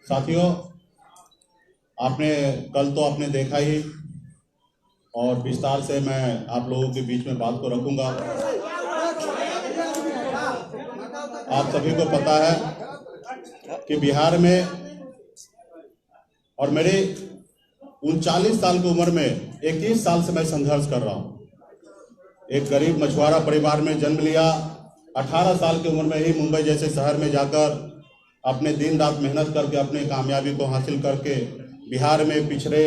साथियों, आपने कल तो आपने देखा ही और विस्तार से मैं आप लोगों के बीच में बात को रखूंगा। आप सभी को पता है कि बिहार में और मेरे 39 साल की उम्र में 21 साल से मैं संघर्ष कर रहा हूँ। एक गरीब मछुआरा परिवार में जन्म लिया। 18 साल की उम्र में ही मुंबई जैसे शहर में जाकर अपने दिन रात मेहनत करके अपने कामयाबी को हासिल करके बिहार में पिछड़े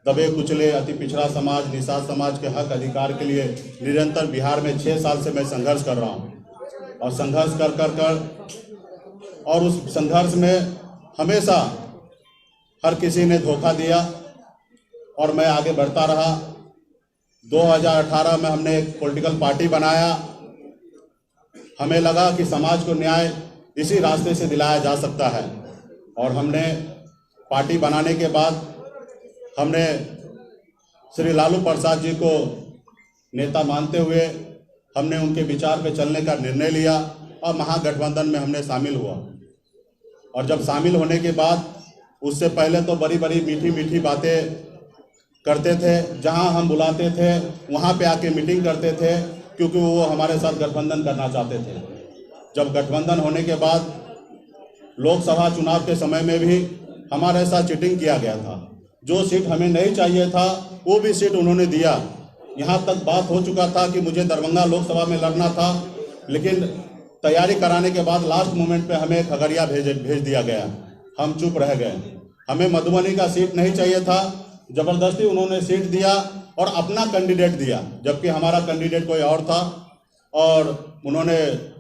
दबे कुचले अति पिछड़ा समाज निषाद समाज के हक अधिकार के लिए निरंतर बिहार में 6 साल से मैं संघर्ष कर रहा हूँ। और संघर्ष कर और उस संघर्ष में हमेशा हर किसी ने धोखा दिया और मैं आगे बढ़ता रहा। 2018 में हमने एक पॉलिटिकल पार्टी बनाया। हमें लगा कि समाज को न्याय इसी रास्ते से दिलाया जा सकता है और हमने पार्टी बनाने के बाद हमने श्री लालू प्रसाद जी को नेता मानते हुए हमने उनके विचार पे चलने का निर्णय लिया और महागठबंधन में हमने शामिल हुआ। और जब शामिल होने के बाद उससे पहले तो बड़ी बड़ी मीठी मीठी बातें करते थे, जहां हम बुलाते थे वहां पे आके मीटिंग करते थे, क्योंकि वो हमारे साथ गठबंधन करना चाहते थे। जब गठबंधन होने के बाद लोकसभा चुनाव के समय में भी हमारे साथ चीटिंग किया गया था। जो सीट हमें नहीं चाहिए था वो भी सीट उन्होंने दिया। यहाँ तक बात हो चुका था कि मुझे दरभंगा लोकसभा में लड़ना था, लेकिन तैयारी कराने के बाद लास्ट मोमेंट पे हमें खगड़िया भेज दिया गया। हम चुप रह गए। हमें मधुबनी का सीट नहीं चाहिए था, जबरदस्ती उन्होंने सीट दिया और अपना कैंडिडेट दिया, जबकि हमारा कैंडिडेट कोई और था और उन्होंने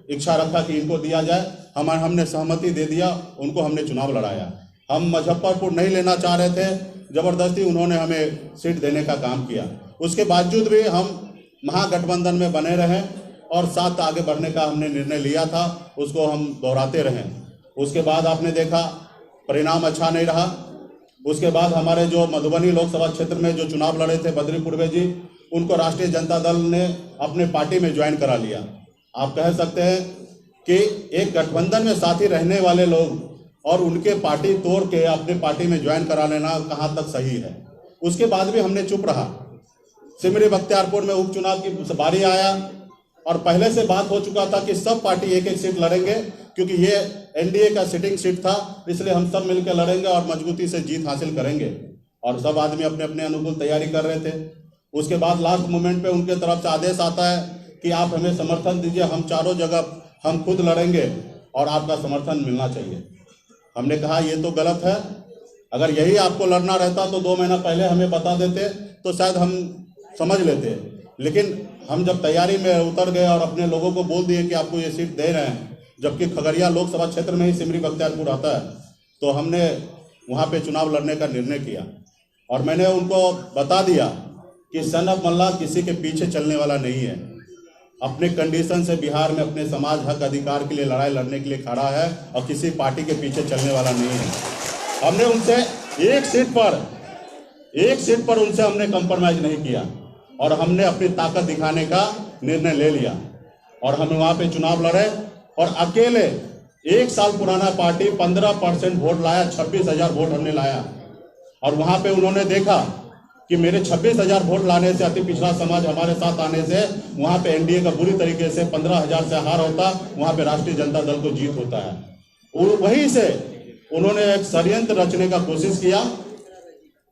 इच्छा रखा कि इनको दिया जाए। हमने सहमति दे दिया, उनको हमने चुनाव लड़ाया। हम मुजफ्फरपुर नहीं लेना चाह रहे थे, जबरदस्ती उन्होंने हमें सीट देने का काम किया। उसके बावजूद भी हम महागठबंधन में बने रहे और साथ आगे बढ़ने का हमने निर्णय लिया था, उसको हम दोहराते रहे। उसके बाद आपने देखा परिणाम अच्छा नहीं रहा। उसके बाद हमारे जो मधुबनी लोकसभा क्षेत्र में जो चुनाव लड़े थे बद्री पूर्वे जी, उनको राष्ट्रीय जनता दल ने अपने पार्टी में ज्वाइन करा लिया। आप कह सकते हैं कि एक गठबंधन में साथी रहने वाले लोग और उनके पार्टी तोड़ के अपने पार्टी में ज्वाइन करा लेना कहाँ तक सही है। उसके बाद भी हमने चुप रहा। सिमरी बख्तियारपुर में उपचुनाव की बारी आया और पहले से बात हो चुका था कि सब पार्टी एक एक सीट लड़ेंगे, क्योंकि ये एनडीए का सिटिंग सीट था, इसलिए हम सब मिलकर लड़ेंगे और मजबूती से जीत हासिल करेंगे। और सब आदमी अपने अपने अनुकूल तैयारी कर रहे थे। उसके बाद लास्ट मोमेंट पे उनके तरफ से आदेश आता है कि आप हमें समर्थन दीजिए, हम चारों जगह हम खुद लड़ेंगे और आपका समर्थन मिलना चाहिए। हमने कहा ये तो गलत है। अगर यही आपको लड़ना रहता तो 2 महीना पहले हमें बता देते तो शायद हम समझ लेते, लेकिन हम जब तैयारी में उतर गए और अपने लोगों को बोल दिए कि आपको ये सीट दे रहे हैं, जबकि खगड़िया लोकसभा क्षेत्र में ही सिमरी बख्तियारपुर आता है, तो हमने वहाँ पे चुनाव लड़ने का निर्णय किया। और मैंने उनको बता दिया कि सन ऑफ मल्ला किसी के पीछे चलने वाला नहीं है। अपने कंडीशन से बिहार में अपने समाज हक अधिकार के लिए लड़ाई लड़ने के लिए खड़ा है और किसी पार्टी के पीछे चलने वाला नहीं है। हमने उनसे एक सीट पर उनसे हमने कंप्रोमाइज नहीं किया और हमने अपनी ताकत दिखाने का निर्णय ले लिया और हम वहाँ पे चुनाव लड़े और अकेले 1 साल पुराना पार्टी 15% वोट लाया, 26,000 वोट हमने लाया। और वहाँ पे उन्होंने देखा कि मेरे 26,000 वोट लाने से अति पिछड़ा समाज हमारे साथ आने से वहाँ पे एनडीए का बुरी तरीके से 15,000 से हार होता, वहाँ पे राष्ट्रीय जनता दल को जीत होता है। वहीं से उन्होंने एक षड्यंत्र रचने का कोशिश किया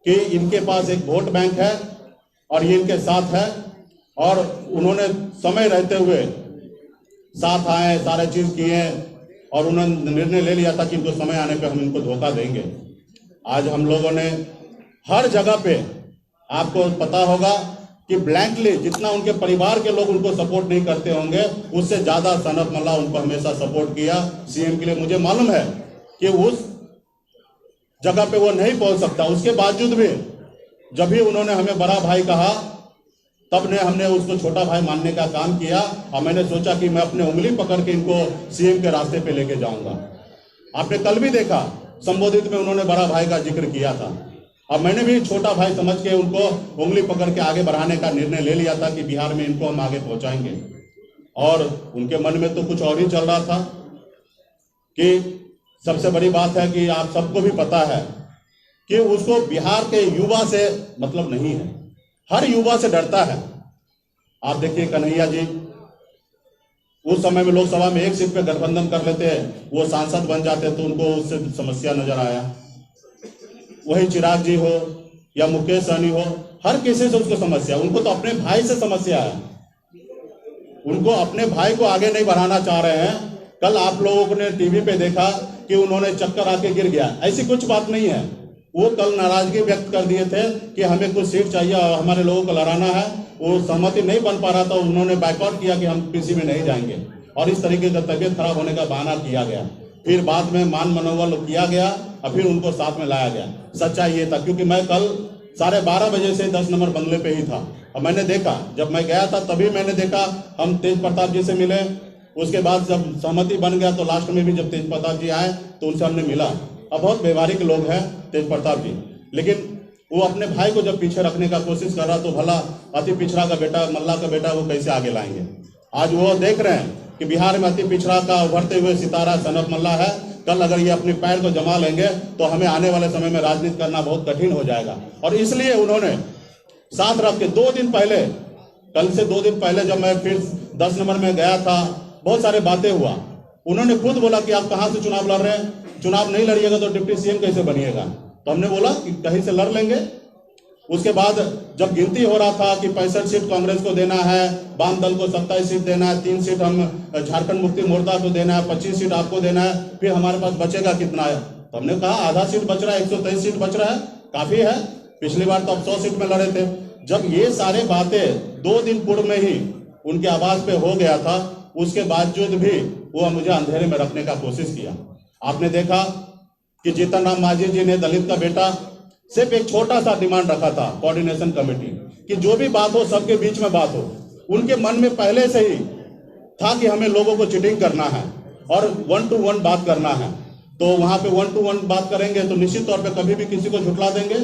कि इनके पास एक वोट बैंक है और ये इनके साथ है, और उन्होंने समय रहते हुए साथ आए, सारे चीज किए और उन्होंने निर्णय ले लिया था कि इनको समय आने पे हम इनको धोखा देंगे। आज हम लोगों ने हर जगह पे, आपको पता होगा कि ब्लैंकली जितना उनके परिवार के लोग उनको सपोर्ट नहीं करते होंगे, उससे ज्यादा सन ऑफ मल्ला उनको हमेशा सपोर्ट किया सीएम के लिए। मुझे मालूम है कि उस जगह पे वो नहीं पहुंच सकता, उसके बावजूद भी जब भी उन्होंने हमें बड़ा भाई कहा तब ने हमने उसको छोटा भाई मानने का काम किया। और मैंने सोचा कि मैं अपने उंगली पकड़ के इनको सीएम के रास्ते पे लेके जाऊंगा। आपने कल भी देखा संबोधित में उन्होंने बड़ा भाई का जिक्र किया था और मैंने भी छोटा भाई समझ के उनको उंगली पकड़ के आगे बढ़ाने का निर्णय ले लिया था कि बिहार में इनको हम आगे पहुंचाएंगे। और उनके मन में तो कुछ और ही चल रहा था कि सबसे बड़ी बात है कि आप सबको भी पता है कि उसको बिहार के युवा से मतलब नहीं है, हर युवा से डरता है। आप देखिए कन्हैया जी उस समय में लोकसभा में एक सीट पे गठबंधन कर लेते हैं, वो सांसद बन जाते तो उनको उससे समस्या नजर आया। वही चिराग जी हो या मुकेश सहनी हो, हर किसी से उसको समस्या, उनको तो अपने भाई से समस्या है, उनको अपने भाई को आगे नहीं बढ़ाना चाह रहे हैं। कल आप लोगों ने टीवी पे देखा कि उन्होंने चक्कर आके गिर गया, ऐसी कुछ बात नहीं है। वो कल नाराजगी व्यक्त कर दिए थे कि हमें कुछ सीट चाहिए और हमारे लोगों को लड़ाना है, वो सहमति नहीं बन पा रहा था, उन्होंने बाइकआउट किया कि हम किसी में नहीं जाएंगे, और इस तरीके का तबीयत खराब होने का बहाना किया गया। फिर बाद में मान मनोबल किया गया और फिर उनको साथ में लाया गया। सच्चाई ये था, क्योंकि मैं कल 12:30 बजे से 10 नंबर बंगले पे ही था और मैंने देखा, जब मैं गया था तभी मैंने देखा, हम तेज प्रताप जी से मिले, उसके बाद जब सहमति बन गया तो लास्ट में भी जब तेज प्रताप जी आए तो उनसे हमने मिला। अब बहुत व्यवहारिक लोग हैं तेज प्रताप जी, लेकिन वो अपने भाई को जब पीछे रखने का कोशिश कर रहा तो भला अति पिछड़ा का बेटा, मल्ला का बेटा, वो कैसे आगे लाएंगे। आज वो देख रहे हैं कि बिहार में अति पिछड़ा का उभरते हुए सितारा सनत मल्ला है। कल अगर ये अपने पैर को जमा लेंगे तो हमें आने वाले समय में राजनीति करना बहुत कठिन हो जाएगा। और इसलिए उन्होंने साथ रख के 2 दिन पहले, कल से 2 दिन पहले जब मैं फिर 10 नंबर में गया था, बहुत सारे बातें हुआ। उन्होंने खुद बोला कि आप कहाँ से चुनाव लड़ रहे हैं, चुनाव नहीं लड़िएगा तो डिप्टी सीएम कैसे बनिएगा। तो हमने बोला कि कहीं से लड़ लेंगे। उसके बाद जब गिनती हो रहा था कि 65 सीट कांग्रेस को देना है, वाम दल को 27 सीट देना है, 3 सीट हम झारखंड मुक्ति मोर्चा को देना है, 25 सीट आपको देना है, फिर हमारे पास बचेगा कितना है। तो हमने कहा आधा सीट बच रहा है, 123 सीट बच रहा है, काफी है। पिछली बार तो अब 100 सीट में लड़े थे। जब ये सारे बातें 2 दिन पूर्व में ही उनके आवाज पे हो गया था, उसके बावजूद भी वो मुझे अंधेरे में रखने का कोशिश किया। आपने देखा कि जीतन राम मांझी जी ने दलित का बेटा सिर्फ एक छोटा सा डिमांड रखा था, कोऑर्डिनेशन कमेटी, कि जो भी बात हो सबके बीच में बात हो। उनके मन में पहले से ही था कि हमें लोगों को चीटिंग करना है और 1 to 1 बात करना है। तो वहां पे 1 to 1 बात करेंगे तो निश्चित तौर पे कभी भी किसी को झुठला देंगे।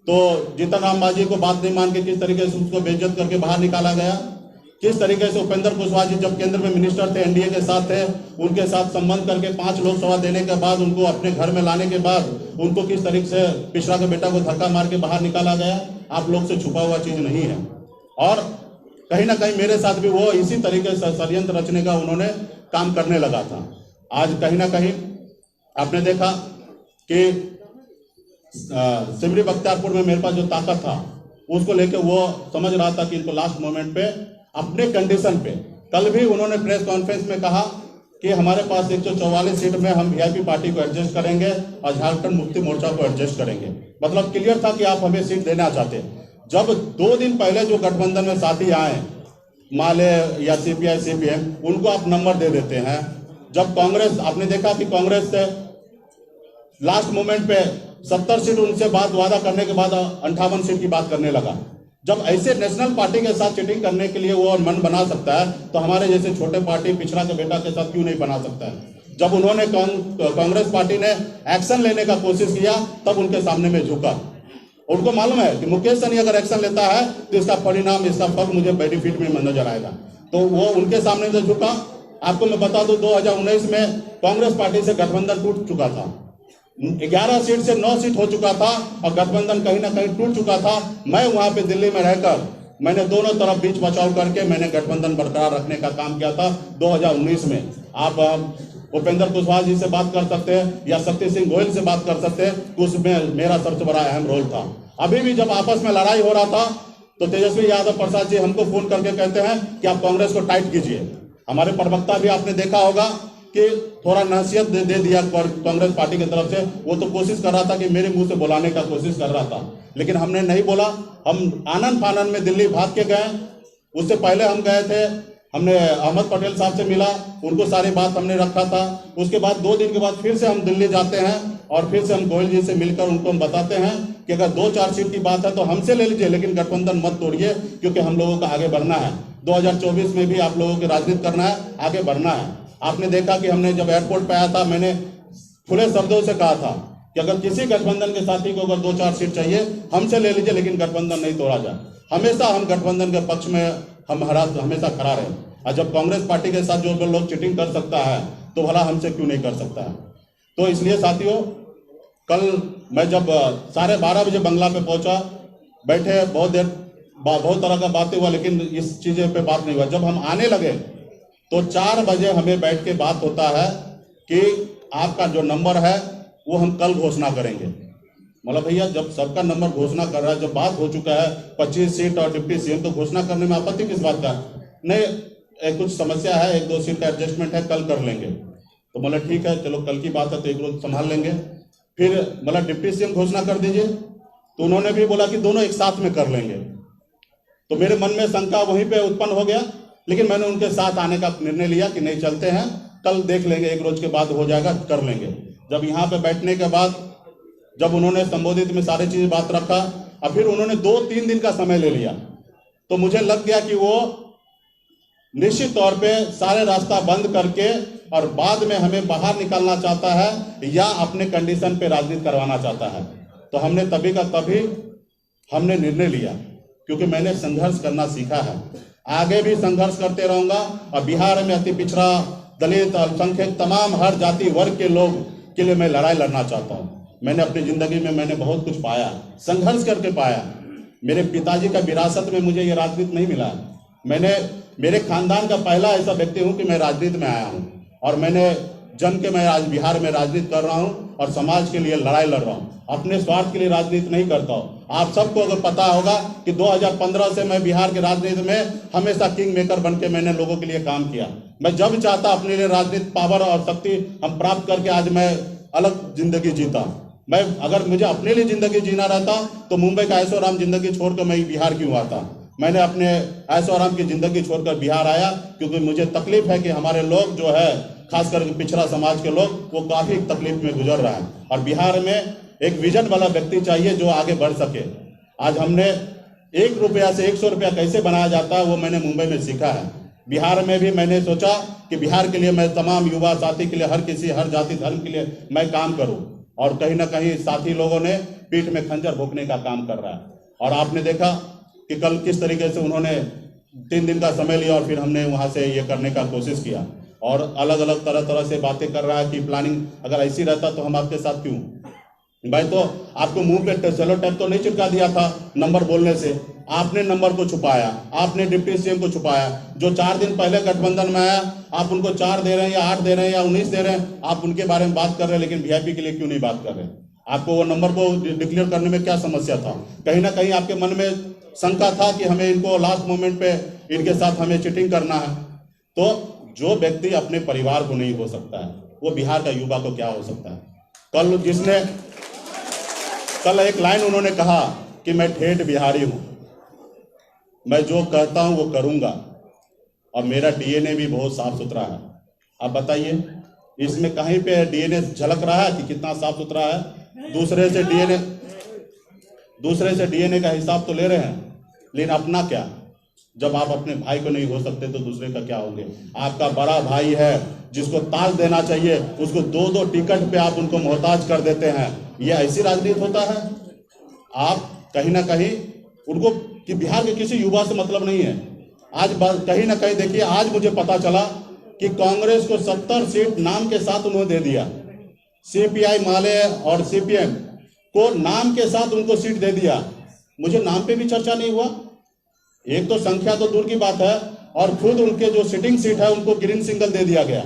तो जीतन राम मांझी को बात नहीं मान के किस तरीके से उसको बेइज्जत करके बाहर निकाला गया, किस तरीके से उपेंद्र कुशवाहा जी जब केंद्र में मिनिस्टर थे, एनडीए के साथ थे, उनके साथ संबंध करके 5 लोकसभा देने के बाद उनको अपने घर में लाने के बाद उनको किस तरीके से पिछड़ा के बेटा को धक्का मार के बाहर निकाला गया, आप लोग से छुपा हुआ चीज नहीं है। और कहीं ना कहीं मेरे साथ भी वो इसी तरीके से षड्यंत्र रचने का उन्होंने काम करने लगा था। आज कहीं ना कहीं आपने देखा कि सिमरी बख्तियारपुर में मेरे पास जो ताकत था उसको लेके वो समझ रहा था कि इनको लास्ट मोमेंट पे अपने कंडीशन पे, कल भी उन्होंने प्रेस कॉन्फ्रेंस में कहा कि हमारे पास 144 सीट में हम वीआईपी पार्टी को एडजस्ट करेंगे और झारखंड मुक्ति मोर्चा को एडजस्ट करेंगे। मतलब क्लियर था कि आप हमें सीट देना चाहते। जब 2 दिन पहले जो गठबंधन में साथी आए, माले या सीपीआई सीपीएम, उनको आप नंबर दे देते हैं। जब कांग्रेस, आपने देखा कि कांग्रेस से लास्ट मोमेंट पे 70 सीट उनसे बात वादा करने के बाद 58 सीट की बात करने लगा। जब ऐसे नेशनल पार्टी के साथ चीटिंग करने के लिए वो मन बना सकता है तो हमारे जैसे छोटे पार्टी पिछड़ा के बेटा के साथ क्यों नहीं बना सकता है। जब उन्होंने कांग्रेस पार्टी ने एक्शन लेने का कोशिश किया तब उनके सामने में झुका। उनको मालूम है कि मुकेश सहनी अगर एक्शन लेता है तो इसका परिणाम, इसका फल मुझे बेनिफिट में नजर आएगा, तो वो उनके सामने से झुका। आपको मैं बता दूं 2019 में कांग्रेस पार्टी से गठबंधन टूट चुका था, 11 सीट से 9 सीट हो चुका था और गठबंधन कहीं ना कहीं टूट चुका था। मैं वहां पे दिल्ली में रहकर मैंने दोनों तरफ बीच बचाव करके मैंने गठबंधन बरकरार रखने का काम किया था 2019 में। आप उपेंद्र कुशवाहा जी से बात कर सकते हैं या शक्ति सिंह गोयल से बात कर सकते हैं, उसमें मेरा सबसे बड़ा अहम रोल था। अभी भी जब आपस में लड़ाई हो रहा था तो तेजस्वी यादव प्रसाद जी हमको फोन करके कहते हैं कि आप कांग्रेस को टाइट कीजिए। हमारे प्रवक्ता भी आपने देखा होगा कि थोड़ा नसीहत दे दिया कांग्रेस पार्टी की तरफ से। वो तो कोशिश कर रहा था कि मेरे मुंह से बुलाने का कोशिश कर रहा था, लेकिन हमने नहीं बोला। हम आनंद फानन में दिल्ली भाग के गए। उससे पहले हम गए थे, हमने अहमद पटेल साहब से मिला, उनको सारी बात हमने रखा था। उसके बाद 2 दिन के बाद फिर से हम दिल्ली जाते हैं और फिर से हम गोयल जी से मिलकर उनको हम बताते हैं कि अगर 2-4 सीट की बात है तो हमसे ले लीजिए, लेकिन गठबंधन मत तोड़िए, क्योंकि हम लोगों को आगे बढ़ना है। 2024 में भी आप लोगों की राजनीति करना है, आगे बढ़ना है। आपने देखा कि हमने जब एयरपोर्ट पे आया था, मैंने खुले शब्दों से कहा था कि अगर किसी गठबंधन के साथी को अगर 2-4 सीट चाहिए हमसे ले लीजिए, लेकिन गठबंधन नहीं तोड़ा जाए। हमेशा हम गठबंधन के पक्ष में हमेशा खड़ा रहे। और जब कांग्रेस पार्टी के साथ जो लोग चीटिंग कर सकता है तो भला हमसे क्यों नहीं कर सकता है। तो इसलिए साथियों, कल मैं जब 12:30 बजे बंगला पे पहुंचा, बैठे बहुत देर, बहुत तरह का बातें हुआ, लेकिन इस चीज़ें पे बात नहीं हुआ। जब हम आने लगे तो 4 बजे हमें बैठ के बात होता है कि आपका जो नंबर है वो हम कल घोषणा करेंगे। मतलब भैया, जब सबका नंबर घोषणा कर रहा है, जब बात हो चुका है 25 सीट और डिप्टी सीएम, तो घोषणा करने में आपत्ति किस बात का? नहीं, कुछ समस्या है, 1-2 सीट का एडजस्टमेंट है, कल कर लेंगे। तो मतलब ठीक है, चलो कल की बात है तो एक रोज संभाल लेंगे। फिर मतलब डिप्टी सीएम घोषणा कर दीजिए, तो उन्होंने भी बोला कि दोनों एक साथ में कर लेंगे। तो मेरे मन में शंका वहीं पे उत्पन्न हो गया, लेकिन मैंने उनके साथ आने का निर्णय लिया कि नहीं, चलते हैं, कल देख लेंगे, एक रोज के बाद हो जाएगा, कर लेंगे। जब यहाँ पे बैठने के बाद जब उन्होंने संबोधित में सारी चीज बात रखा, और फिर उन्होंने 2-3 दिन का समय ले लिया, तो मुझे लग गया कि वो निश्चित तौर पे सारे रास्ता बंद करके और बाद में हमें बाहर निकालना चाहता है या अपने कंडीशन पे राजनीति करवाना चाहता है। तो हमने तभी का तभी हमने निर्णय लिया, क्योंकि मैंने संघर्ष करना सीखा है, आगे भी संघर्ष करते रहूंगा। और बिहार में अति पिछड़ा, दलित, अल्पसंख्यक, तमाम हर जाति वर्ग के लोग के लिए मैं लड़ाई लड़ना चाहता हूँ। मैंने अपनी जिंदगी में मैंने बहुत कुछ पाया, संघर्ष करके पाया। मेरे पिताजी का विरासत में मुझे ये राजनीति नहीं मिला। मैंने मेरे खानदान का पहला ऐसा व्यक्ति हूँ कि मैं राजनीति में आया हूँ, और मैंने जन के मैं आज बिहार में राजनीति कर रहा हूँ और समाज के लिए लड़ाई लड़ रहा हूँ, अपने स्वार्थ के लिए राजनीति नहीं करता हूँ। आप सबको अगर पता होगा कि 2015 से मैं बिहार के राजनीति में हमेशा किंग मेकर बन के मैंने लोगों के लिए काम किया। मैं जब चाहता अपने लिए राजनीति पावर और शक्ति हम प्राप्त करके आज मैं अलग जिंदगी जीता। मैं अगर मुझे अपने लिए जिंदगी जीना रहता तो मुंबई का ऐशो आराम जिंदगी छोड़कर मैं बिहार क्यों आता? मैंने अपने ऐशो आराम की जिंदगी छोड़कर बिहार आया क्योंकि मुझे तकलीफ है कि हमारे लोग जो है, खासकर पिछड़ा समाज के लोग, वो काफी तकलीफ में गुजर रहा है, और बिहार में एक विजन वाला व्यक्ति चाहिए जो आगे बढ़ सके। आज हमने 1 रुपया से 100 रुपया कैसे बनाया जाता है वो मैंने मुंबई में सीखा है। बिहार में भी मैंने सोचा कि बिहार के लिए मैं तमाम युवा साथी के लिए, हर किसी, हर जाति धर्म के लिए मैं काम करूं, और कहीं ना कहीं साथी लोगों ने पीठ में खंजर भोंकने का काम कर रहा है। और आपने देखा कि कल किस तरीके से उन्होंने 3 दिन का समय लिया और फिर हमने वहां से ये करने का कोशिश किया, और अलग अलग तरह से बातें कर रहा है कि प्लानिंग अगर ऐसी रहता तो हम आपके साथ क्यों? भाई, तो आपको मुंह पे सेलो टेप तो नहीं चिपका दिया था नंबर बोलने से, आपने नंबर को छुपाया, आपने डिप्टी सीएम को छुपाया। जो 4 दिन पहले गठबंधन में आया, आप उनको 4 दे रहे हैं या 8 दे रहे हैं या 19 दे रहे हैं, आप उनके बारे में बात कर रहे हैं, लेकिन वीआईपी के लिए क्यों नहीं बात कर रहे? आपको वो नंबर को डिक्लेयर करने में क्या समस्या था? कहीं ना कहीं आपके मन में शंका था कि हमें इनको लास्ट मोमेंट पे इनके साथ हमें चीटिंग करना है। तो जो व्यक्ति अपने परिवार को नहीं हो सकता है, वो बिहार का युवा को क्या हो सकता है? कल एक लाइन उन्होंने कहा कि मैं ठेठ बिहारी हूं, मैं जो कहता हूं वो करूंगा, और मेरा डीएनए भी बहुत साफ सुथरा है। आप बताइए, इसमें कहीं पे डीएनए झलक रहा है कि कितना साफ सुथरा है? दूसरे से डीएनए का हिसाब तो ले रहे हैं, लेकिन अपना क्या? जब आप अपने भाई को नहीं हो सकते तो दूसरे का क्या होंगे? आपका बड़ा भाई है जिसको ताज देना चाहिए, उसको 2-2 टिकट पे आप उनको मोहताज कर देते हैं। ये ऐसी राजनीति होता है? आप कहीं ना कहीं उनको, कि बिहार के किसी युवा से मतलब नहीं है। आज कहीं ना कहीं देखिए, आज मुझे पता चला कि कांग्रेस को 70 सीट नाम के साथ उन्होंने दे दिया, सीपीआई माले और सीपीएम को नाम के साथ उनको सीट दे दिया। मुझे नाम पे भी चर्चा नहीं हुआ। एक तो संख्या तो दूर की बात है, और खुद उनके जो सिटिंग सीट है उनको ग्रीन सिग्नल दे दिया गया।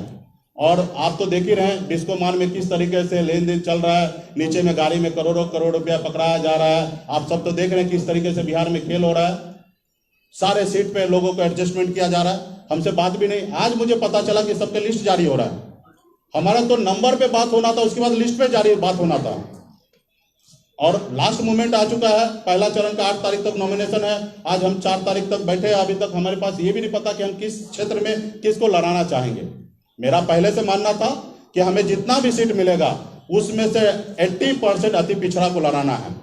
और आप तो देख ही रहे हैं डिस्को मान में किस तरीके से लेन देन चल रहा है, नीचे में गाड़ी में करोड़ों करोड़ रुपया पकड़ाया जा रहा है। आप सब तो देख रहे हैं किस तरीके से बिहार में खेल हो रहा है, सारे सीट पे लोगों को एडजस्टमेंट किया जा रहा है, हमसे बात भी नहीं। आज मुझे पता चला कि सबके लिस्ट जारी हो रहा है। हमारा तो नंबर पे बात होना था, उसके बाद लिस्ट पे जारी बात होना था, और लास्ट मोमेंट आ चुका है। पहला चरण का 8 तारीख तक नॉमिनेशन है, आज हम 4 तारीख तक बैठे हैं। अभी तक हमारे पास ये भी नहीं पता कि हम किस क्षेत्र में किसको लड़ाना चाहेंगे। मेरा पहले से मानना था कि हमें जितना भी सीट मिलेगा उसमें से 80% अति पिछड़ा को लड़ाना है,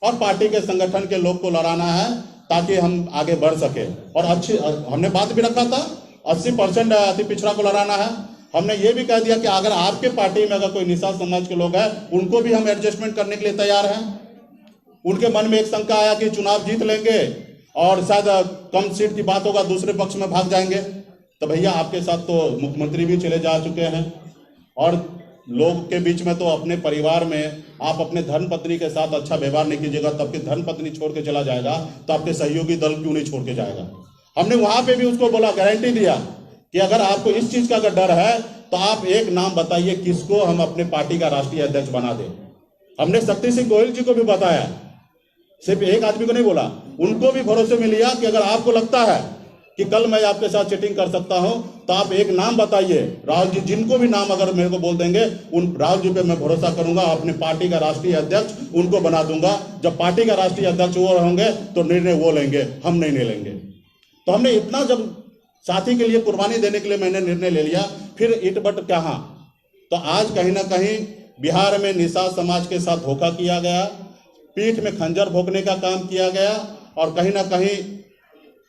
और पार्टी के संगठन के लोग को लड़ाना है, ताकि हम आगे बढ़ सके। और अच्छी हमने बात भी रखा था 80% अति पिछड़ा को लड़ाना है। हमने ये भी कह दिया कि अगर आपके पार्टी में अगर कोई निषाद समाज के लोग हैं, उनको भी हम एडजस्टमेंट करने के लिए तैयार हैं। उनके मन में एक शंका आया कि चुनाव जीत लेंगे और शायद कम सीट की बात होगा, दूसरे पक्ष में भाग जाएंगे। तो भैया, आपके साथ तो मुख्यमंत्री भी चले जा चुके हैं, और लोग के बीच में तो अपने परिवार में आप अपने धर्मपत्नी के साथ अच्छा व्यवहार नहीं कीजिएगा, तब आपकी धर्मपत्नी छोड़ के चला जाएगा तो आपके सहयोगी दल क्यों नहीं छोड़ के जाएगा। हमने वहां पे भी उसको बोला, गारंटी दिया कि अगर आपको इस चीज का अगर डर है तो आप एक नाम बताइए किसको हम अपने पार्टी का राष्ट्रीय अध्यक्ष बना दें। हमने शक्ति सिंह गोहिल जी को भी बताया, सिर्फ एक आदमी को नहीं बोला, उनको भी भरोसे में लिया कि अगर आपको लगता है कि कल मैं आपके साथ चीटिंग कर सकता हूं तो आप एक नाम बताइए। राहुल जी, जिनको भी नाम अगर मेरे को बोल देंगे उन राहुल जी पे मैं भरोसा करूंगा, अपने पार्टी का राष्ट्रीय अध्यक्ष उनको बना दूंगा। जब पार्टी का राष्ट्रीय अध्यक्ष वो होंगे तो निर्णय वो लेंगे, हम नहीं लेंगे। तो हमने इतना जब साथी के लिए कुर्बानी देने के लिए मैंने निर्णय ले लिया, फिर इट बट कहां। तो आज कहीं ना कहीं बिहार में निषाद समाज के साथ धोखा किया गया, पीठ में खंजर भोंकने का काम किया गया, और कहीं ना कहीं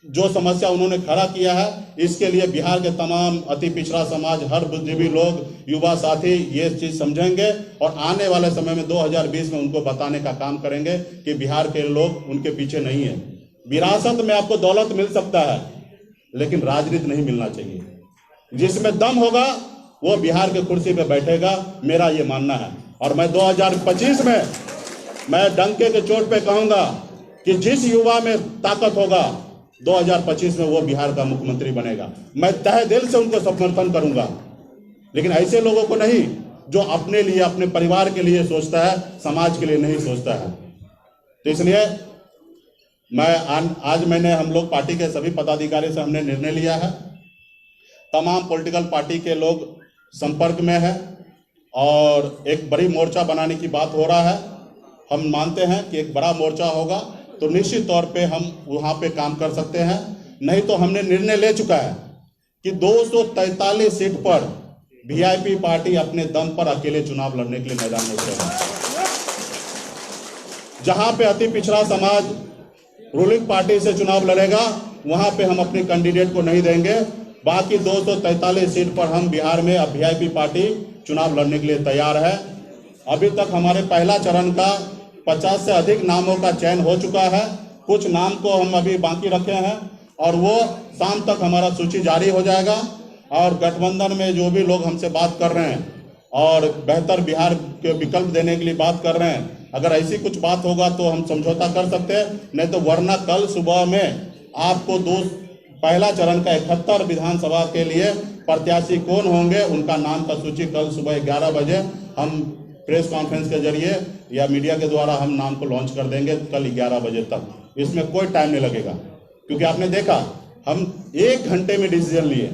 जो समस्या उन्होंने खड़ा किया है इसके लिए बिहार के तमाम अति पिछड़ा समाज, हर बुद्धिजीवी लोग, युवा साथी ये चीज समझेंगे और आने वाले समय में 2020 में उनको बताने का काम करेंगे कि बिहार के लोग उनके पीछे नहीं है। विरासत में आपको दौलत मिल सकता है लेकिन राजनीति नहीं मिलना चाहिए। जिसमें दम होगा वो बिहार के कुर्सी पे बैठेगा, मेरा ये मानना है। और मैं 2025 में मैं डंके के चोट पे कहूंगा कि जिस युवा में ताकत होगा 2025 में वो बिहार का मुख्यमंत्री बनेगा। मैं तहे दिल से उनको समर्थन करूंगा, लेकिन ऐसे लोगों को नहीं जो अपने लिए, अपने परिवार के लिए सोचता है, समाज के लिए नहीं सोचता है। तो इसलिए मैंने हम लोग पार्टी के सभी पदाधिकारी से हमने निर्णय लिया है, तमाम पॉलिटिकल पार्टी के लोग संपर्क में है और एक बड़ी मोर्चा बनाने की बात हो रहा है। हम मानते हैं कि एक बड़ा मोर्चा होगा तो निश्चित तौर पे हम वहां पे काम कर सकते हैं। नहीं तो हमने निर्णय ले चुका है कि 243 सीट पर वीआईपी पार्टी अपने दम पर अकेले चुनाव लड़ने के लिए मैदान में उतरेगा। जहां पे अति पिछड़ा समाज रूलिंग पार्टी से चुनाव लड़ेगा वहां पे हम अपने कैंडिडेट को नहीं देंगे। बाकी 243 सीट पर हम बिहार में अब वीआईपी पार्टी चुनाव लड़ने के लिए तैयार है। अभी तक हमारे पहला चरण का 50 से अधिक नामों का चयन हो चुका है। कुछ नाम को हम अभी बाकी रखे हैं और वो शाम तक हमारा सूची जारी हो जाएगा। और गठबंधन में जो भी लोग हमसे बात कर रहे हैं और बेहतर बिहार के विकल्प देने के लिए बात कर रहे हैं, अगर ऐसी कुछ बात होगा तो हम समझौता कर सकते हैं, नहीं तो वरना कल सुबह में आपको पहला चरण का 71 विधानसभा के लिए प्रत्याशी कौन होंगे उनका नाम का सूची कल सुबह 11 बजे हम प्रेस कॉन्फ्रेंस के जरिए या मीडिया के द्वारा हम नाम को लॉन्च कर देंगे कल 11 बजे तक। इसमें कोई टाइम नहीं लगेगा, क्योंकि आपने देखा हम 1 घंटे में डिसीजन लिए।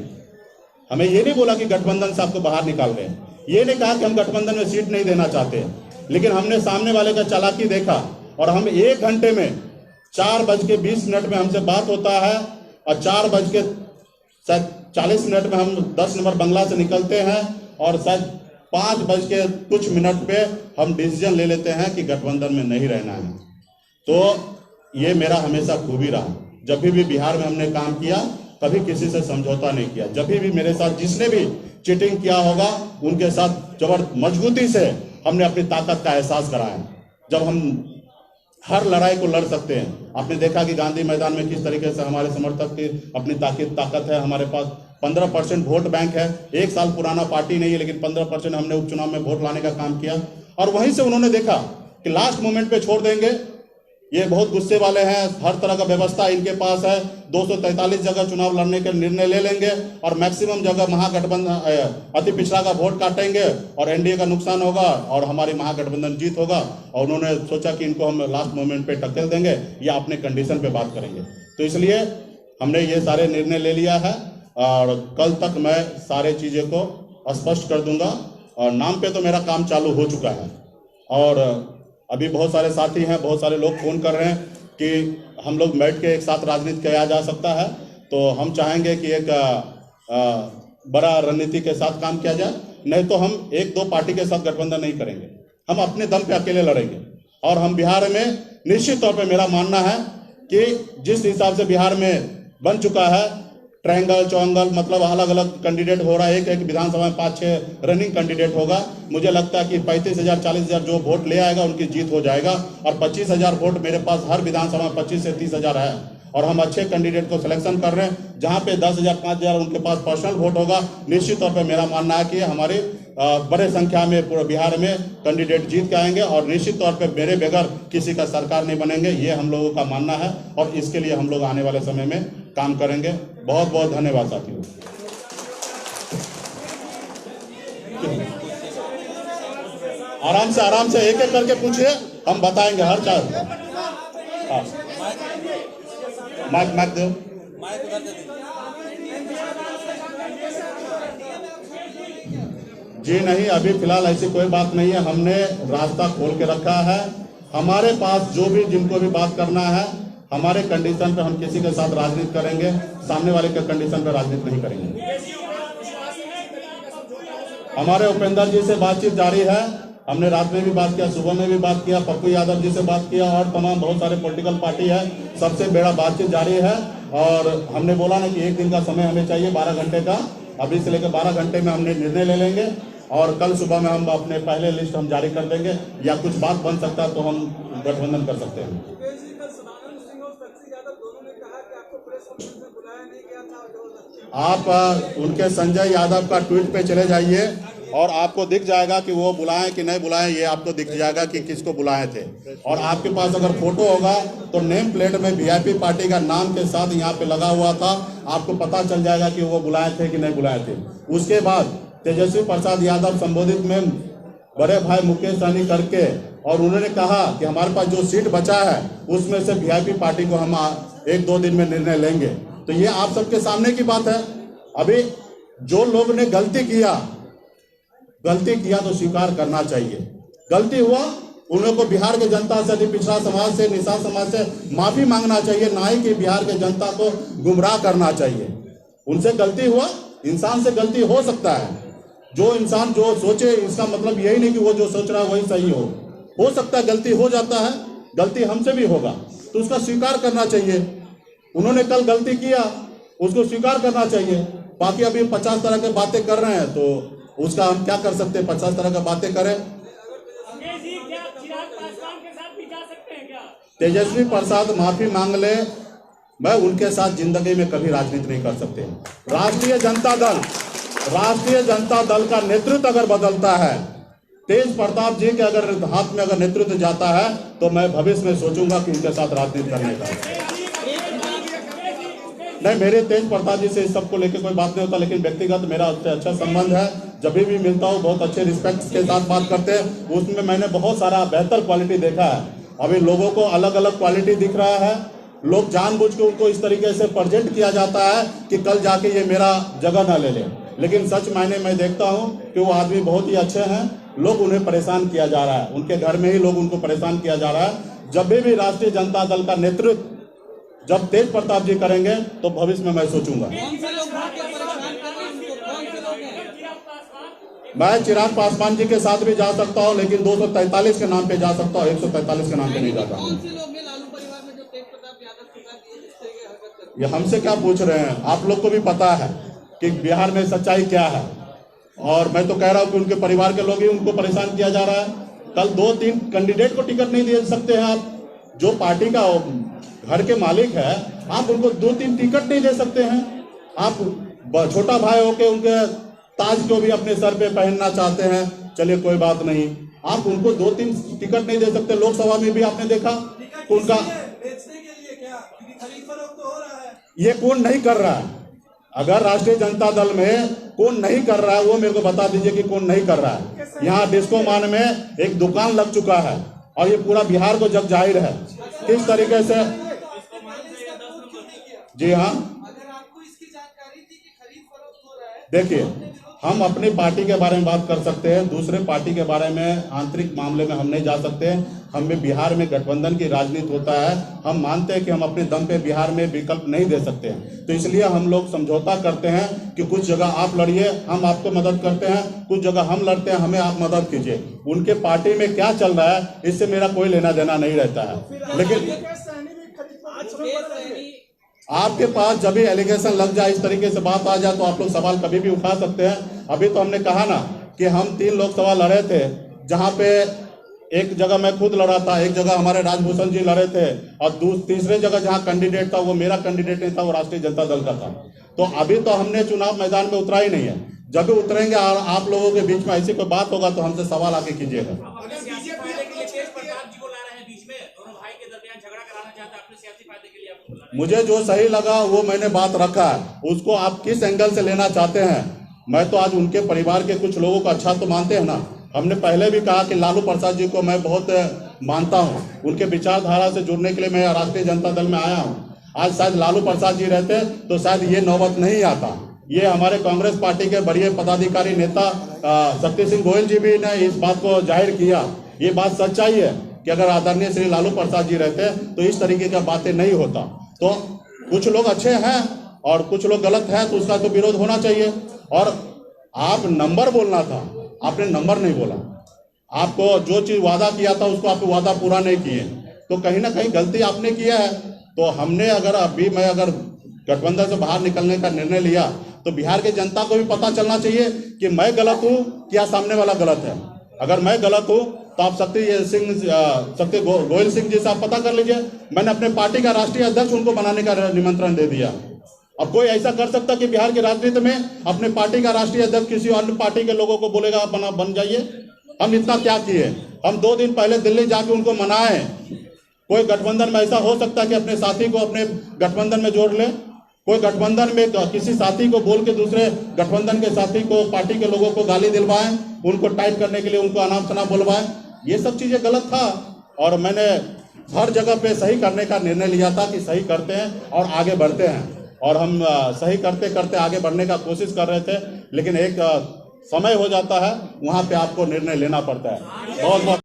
हमें ये नहीं बोला कि गठबंधन से आपको बाहर निकाल रहे हैं, ये नहीं कहा कि हम गठबंधन में सीट नहीं देना चाहते, लेकिन हमने सामने वाले का चालाकी देखा और हम 1 घंटे में 4:20 में हमसे बात होता है और 4:40 में हम 10 नंबर बंगला से निकलते हैं और शायद 5:कुछ पे हम डिसीजन ले लेते हैं कि गठबंधन में नहीं रहना है। तो ये मेरा हमेशा खूबी रहा, जब भी बिहार में हमने काम किया कभी किसी से समझौता नहीं किया। जब भी मेरे साथ जिसने भी चीटिंग किया होगा उनके साथ मजबूती से हमने अपनी ताकत का एहसास कराया। जब हम हर लड़ाई को लड़ सकते हैं, आपने देखा कि गांधी मैदान में किस तरीके से हमारे समर्थक की अपनी ताकत है। हमारे पास 15% वोट बैंक है, 1 साल पुराना पार्टी नहीं है, लेकिन 15% हमने उपचुनाव में वोट लाने का काम किया। और वहीं से उन्होंने देखा कि लास्ट मोमेंट पे छोड़ देंगे, ये बहुत गुस्से वाले हैं, हर तरह का व्यवस्था इनके पास है, 243 जगह चुनाव लड़ने के निर्णय ले लेंगे और मैक्सिमम जगह महागठबंधन अति पिछड़ा का वोट काटेंगे और एनडीए का नुकसान होगा और हमारी महागठबंधन जीत होगा। और उन्होंने सोचा कि इनको हम लास्ट मोमेंट पे टक्कर देंगे या अपने कंडीशन पे बात करेंगे। तो इसलिए हमने ये सारे निर्णय ले लिया है और कल तक मैं सारे चीज़ें को स्पष्ट कर दूंगा। और नाम पे तो मेरा काम चालू हो चुका है और अभी बहुत सारे साथी हैं, बहुत सारे लोग फ़ोन कर रहे हैं कि हम लोग बैठ के एक साथ राजनीति किया जा सकता है। तो हम चाहेंगे कि एक बड़ा रणनीति के साथ काम किया जाए, नहीं तो हम 1-2 पार्टी के साथ गठबंधन नहीं करेंगे, हम अपने दम पे अकेले लड़ेंगे। और हम बिहार में निश्चित तौर पे मेरा मानना है कि जिस हिसाब से बिहार में बन चुका है ट्रायंगल चौंगल, मतलब अलग अलग कैंडिडेट हो रहा है, एक विधानसभा में 5-6 रनिंग कैंडिडेट होगा। मुझे लगता है कि 35,000 40,000 जो वोट ले आएगा उनकी जीत हो जाएगा। और 25,000 वोट मेरे पास हर विधानसभा में 25 से 30,000 है और हम अच्छे कैंडिडेट को सिलेक्शन कर रहे हैं। जहां पे 10,000 5,000 उनके पास पर्सनल वोट होगा, निश्चित तौर पर मेरा मानना है कि हमारी बड़े संख्या में पूरे बिहार में कैंडिडेट जीत के आएंगे और निश्चित तौर पे मेरे बगैर किसी का सरकार नहीं बनेंगे, ये हम लोगों का मानना है और इसके लिए हम लोग आने वाले समय में काम करेंगे। बहुत बहुत धन्यवाद साथियों। आराम से एक एक करके पूछिए, हम बताएंगे हर चार। हाँ माइक दो। जी नहीं, अभी फिलहाल ऐसी कोई बात नहीं है। हमने रास्ता खोल के रखा है। हमारे पास जो भी जिनको भी बात करना है, हमारे कंडीशन पे हम किसी के साथ राजनीति करेंगे, सामने वाले के कंडीशन पे राजनीति नहीं करेंगे। हमारे उपेंद्र जी से बातचीत जारी है। हमने रात में भी बात किया, सुबह में भी बात किया, पप्पू यादव जी से बात किया और तमाम बहुत सारे पॉलिटिकल पार्टी है, सबसे बड़ा बातचीत जारी है। और हमने बोला ना कि 1 दिन का समय हमें चाहिए, 12 घंटे का। अभी से लेकर 12 घंटे में हमने निर्णय ले लेंगे और कल सुबह में हम अपने पहले लिस्ट हम जारी कर देंगे, या कुछ बात बन सकता है तो हम गठबंधन कर सकते हैं। आप उनके संजय यादव का ट्वीट पे चले जाइए और आपको दिख जाएगा कि वो बुलाएं कि नहीं बुलाएं, ये आपको दिख जाएगा कि किसको बुलाए थे। और आपके पास अगर फोटो होगा तो नेम प्लेट में वीआईपी पार्टी का नाम के साथ यहाँ पे लगा हुआ था, आपको पता चल जाएगा कि वो बुलाए थे कि नहीं बुलाए थे। उसके बाद तेजस्वी प्रसाद यादव संबोधित में बड़े भाई मुकेश सहनी करके, और उन्होंने कहा कि हमारे पास जो सीट बचा है उसमें से वीआईपी पार्टी को हम 1-2 दिन में निर्णय लेंगे। तो ये आप सबके सामने की बात है। अभी जो लोग ने गलती किया तो स्वीकार करना चाहिए। गलती हुआ, उन लोगों को बिहार के जनता से, पिछड़ा समाज से, निषाद समाज से माफी मांगना चाहिए, ना ही कि बिहार के जनता को गुमराह करना चाहिए। उनसे गलती हुआ, इंसान से गलती हो सकता है। जो इंसान जो सोचे, इसका मतलब यही नहीं कि वो जो सोच रहा है वही सही हो सकता है, गलती हो जाता है, गलती हमसे भी होगा, तो उसका स्वीकार करना चाहिए। उन्होंने कल गलती किया, उसको स्वीकार करना चाहिए। बाकी अभी 50 तरह की बातें कर रहे हैं तो उसका हम क्या कर सकते हैं? 50 तरह की बातें करें। तेजस्वी प्रसाद माफी मांग ले, मैं उनके साथ जिंदगी में कभी राजनीति नहीं कर सकते। राष्ट्रीय जनता दल का नेतृत्व अगर बदलता है, तेज प्रताप जी के अगर हाथ में अगर नेतृत्व जाता है, तो मैं भविष्य में सोचूंगा कि उनके साथ राजनीति करने का। नहीं, मेरे तेज प्रताप जी से इस सबको लेकर कोई बात नहीं होता, लेकिन व्यक्तिगत मेरा उससे अच्छा संबंध है। जब भी मिलता हूँ बहुत अच्छे रिस्पेक्ट के साथ बात करते हैं। उसमें मैंने बहुत सारा बेहतर क्वालिटी देखा है। अभी लोगों को अलग अलग क्वालिटी दिख रहा है। लोग जानबूझ के उनको इस तरीके से प्रेजेंट किया जाता है कि कल जाके ये मेरा जगह ना ले ले, लेकिन सच मायने मैं देखता हूँ कि वो आदमी बहुत ही अच्छे हैं। लोग उन्हें परेशान किया जा रहा है, उनके घर में ही लोग उनको परेशान किया जा रहा है। जब भी राष्ट्रीय जनता दल का नेतृत्व जब तेज प्रताप जी करेंगे तो भविष्य में मैं सोचूंगा। मैं चिराग पासवान जी के साथ भी जा सकता हूं, लेकिन 243 के नाम पे जा सकता हूं, 143 के नाम पे नहीं जाता हूं। ये हमसे क्या पूछ रहे हैं? आप लोग को भी पता है कि बिहार में सच्चाई क्या है, और मैं तो कह रहा हूं कि उनके परिवार के लोग ही उनको परेशान किया जा रहा है। कल 2-3 कैंडिडेट को टिकट नहीं दे सकते हैं आप। जो पार्टी का घर के मालिक है, आप उनको 2-3 टिकट नहीं दे सकते हैं। आप छोटा भाई होके उनके ताज को भी अपने सर पे पहनना चाहते हैं, चलिए कोई बात नहीं, आप उनको 2-3 टिकट नहीं दे सकते। लोकसभा में भी आपने देखा उनका बेचने के लिए क्या खरीद फरोख्त हो रहा है। ये कौन नहीं कर रहा है? अगर राष्ट्रीय जनता दल में कौन नहीं कर रहा है वो मेरे को बता दीजिए कि कौन नहीं कर रहा है। यहाँ डिस्को मान में एक दुकान लग चुका है और ये पूरा बिहार को जग जाहिर है किस तरीके से। जी हाँ, अगर आपको इसकी जानकारी थी कि खरीद फरोख्त हो रहा है, देखिए हम अपनी पार्टी के बारे में बात कर सकते हैं, दूसरे पार्टी के बारे में आंतरिक मामले में हम नहीं जा सकते। हमें बिहार में गठबंधन की राजनीति होता है, हम मानते हैं कि हम अपने दम पे बिहार में विकल्प नहीं दे सकते हैं, तो इसलिए हम लोग समझौता करते हैं कि कुछ जगह आप लड़िए, हम आपको मदद करते हैं, कुछ जगह हम लड़ते हैं, हमें आप मदद कीजिए। उनके पार्टी में क्या चल रहा है इससे मेरा कोई लेना देना नहीं रहता है। लेकिन आपके पास जब भी एलिगेशन लग जाए, इस तरीके से बात आ जाए, तो आप लोग सवाल कभी भी उठा सकते हैं। अभी तो हमने कहा ना कि हम 3 लोकसभा लड़े थे, जहां पे एक जगह मैं खुद लड़ा था, एक जगह हमारे राजभूषण जी लड़े थे, और तीसरे जगह जहां कैंडिडेट था वो मेरा कैंडिडेट नहीं था, वो राष्ट्रीय जनता दल का था। तो अभी तो हमने चुनाव मैदान में उतरा ही नहीं है। जब भी उतरेंगे और आप लोगों के बीच में ऐसी कोई बात होगा तो हमसे सवाल आके कीजिएगा। अपने सियासी फायदे के लिए तेज प्रताप जी को ला रहे हैं बीच में, दोनों भाई के दरमियान झगड़ा कराना चाहते हैं, अपने सियासी फायदे के लिए आपको बुला रहे हैं। मुझे जो सही लगा वो मैंने बात रखा है, उसको आप किस एंगल से लेना चाहते हैं। मैं तो आज उनके परिवार के कुछ लोगों को अच्छा तो मानते हैं ना। हमने पहले भी कहा कि लालू प्रसाद जी को मैं बहुत मानता हूं, उनके विचारधारा से जुड़ने के लिए मैं राष्ट्रीय जनता दल में आया हूं। आज शायद लालू प्रसाद जी रहते तो शायद ये नौबत नहीं आता। ये हमारे कांग्रेस पार्टी के बड़े पदाधिकारी नेता शक्ति सिंह गोयल जी भी ने इस बात को जाहिर किया। ये बात सच्चाई है कि अगर आदरणीय श्री लालू प्रसाद जी रहते तो इस तरीके की बातें नहीं होता। तो कुछ लोग अच्छे हैं और कुछ लोग गलत हैं, तो उसका तो विरोध होना चाहिए। और आप नंबर बोलना था, आपने नंबर नहीं बोला। आपको जो चीज वादा किया था उसको आप वादा पूरा नहीं किए, तो कहीं ना कहीं गलती आपने किया है। तो हमने अगर गठबंधन से बाहर निकलने का निर्णय लिया तो बिहार की जनता को भी पता चलना चाहिए कि मैं गलत हूं या सामने वाला गलत है। अगर मैं गलत हूं तो आप शक्ति गोयल सिंह जी से आप पता कर लीजिए। मैंने अपने पार्टी का राष्ट्रीय अध्यक्ष उनको बनाने का निमंत्रण दे दिया। अब कोई ऐसा कर सकता कि बिहार की राजनीति में अपने पार्टी का राष्ट्रीय अध्यक्ष किसी अन्य पार्टी के लोगों को बोलेगा बन जाइए। हम इतना क्या किए, हम 2 दिन पहले दिल्ली जाके उनको मनाए। कोई गठबंधन में ऐसा हो सकता है कि अपने साथी को अपने गठबंधन में जोड़ ले? कोई गठबंधन में किसी साथी को बोल के दूसरे गठबंधन के साथी को, पार्टी के लोगों को गाली दिलवाएं, उनको टाइट करने के लिए उनको अनाप शनाप बुलवाएं? ये सब चीजें गलत था। और मैंने हर जगह पे सही करने का निर्णय लिया था कि सही करते हैं और आगे बढ़ते हैं। और हम सही करते करते आगे बढ़ने का कोशिश कर रहे थे, लेकिन एक समय हो जाता है, वहां पे आपको निर्णय लेना पड़ता है। बहुत बहुत